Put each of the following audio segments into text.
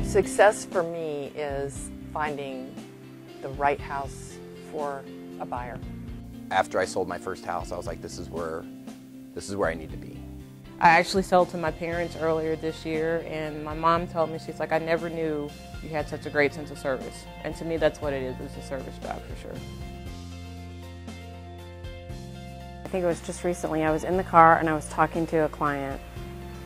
Success for me is finding the right house for a buyer. After I sold my first house, I was like, this is where I need to be. I actually sold to my parents earlier this year, and my mom told me, she's like, I never knew you had such a great sense of service. And to me, that's what it is. It's a service job for sure. I think it was just recently, I was in the car and I was talking to a client,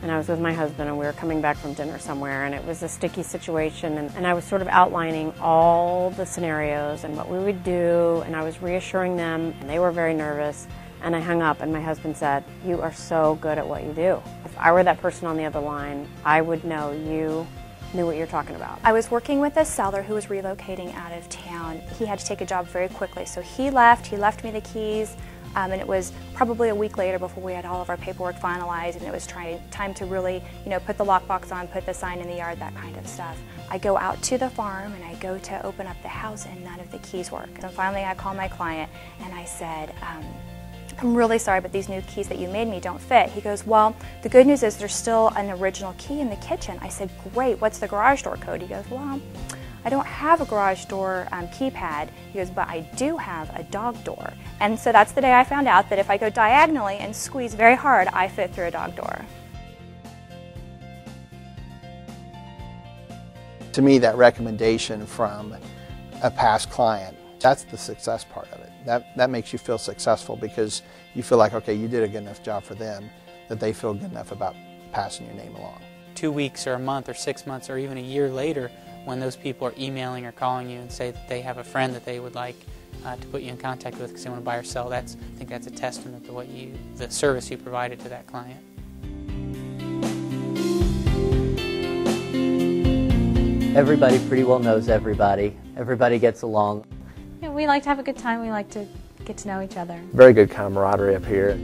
and I was with my husband and we were coming back from dinner somewhere, and it was a sticky situation, and I was sort of outlining all the scenarios and what we would do, and I was reassuring them, and they were very nervous, and I hung up and my husband said, "You are so good at what you do. If I were that person on the other line, I would know you knew what you're talking about." I was working with a seller who was relocating out of town. He had to take a job very quickly, so he left me the keys. And it was probably a week later before we had all of our paperwork finalized, and it was time to really, put the lockbox on, put the sign in the yard, that kind of stuff. I go out to the farm and I go to open up the house, and none of the keys work. And finally I call my client and I said, I'm really sorry, but these new keys that you made me don't fit. He goes, well, the good news is there's still an original key in the kitchen. I said, great, what's the garage door code? He goes, well, I don't have a garage door keypad. He goes, but I do have a dog door. And so that's the day I found out that if I go diagonally and squeeze very hard, I fit through a dog door. To me, that recommendation from a past client, that's the success part of it. That makes you feel successful because you feel like, okay, you did a good enough job for them, that they feel good enough about passing your name along. 2 weeks or a month or 6 months or even a year later, when those people are emailing or calling you and say that they have a friend that they would like to put you in contact with because they want to buy or sell, I think that's a testament to the service you provided to that client. Everybody pretty well knows everybody. Everybody gets along. Yeah, we like to have a good time. We like to get to know each other. Very good camaraderie up here.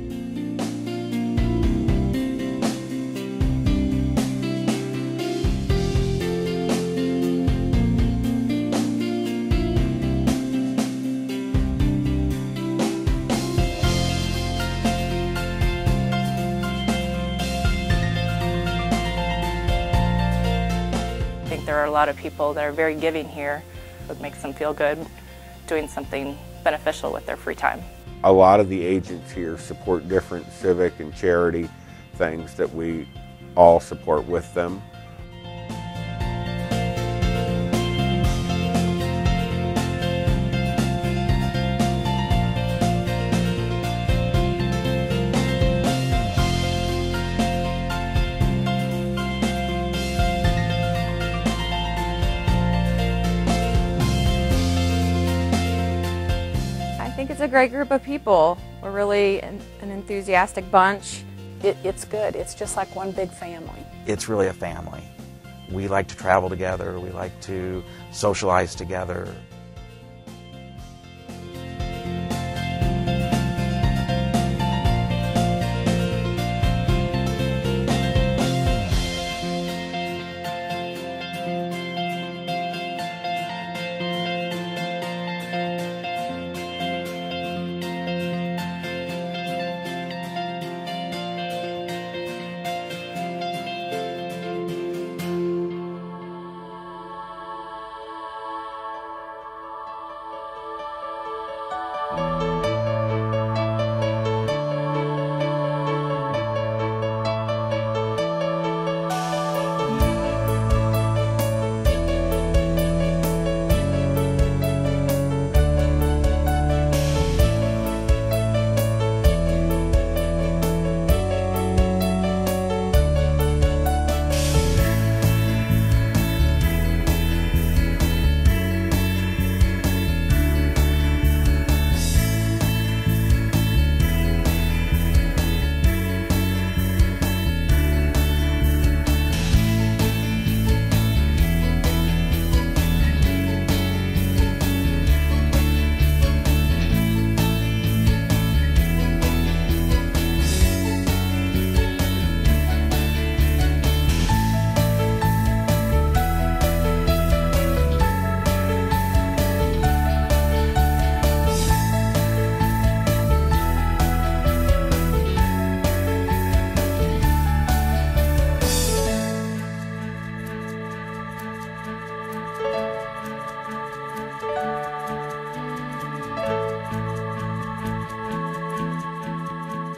I think there are a lot of people that are very giving here. It makes them feel good doing something beneficial with their free time. A lot of the agents here support different civic and charity things that we all support with them. I think it's a great group of people. We're really an enthusiastic bunch. It's good. It's just like one big family. It's really a family. We like to travel together. We like to socialize together.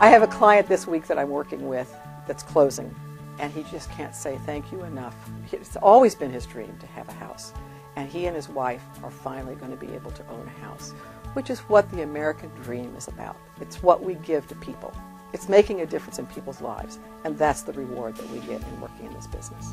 I have a client this week that I'm working with that's closing, and he just can't say thank you enough. It's always been his dream to have a house, and he and his wife are finally going to be able to own a house, which is what the American dream is about. It's what we give to people. It's making a difference in people's lives, and that's the reward that we get in working in this business.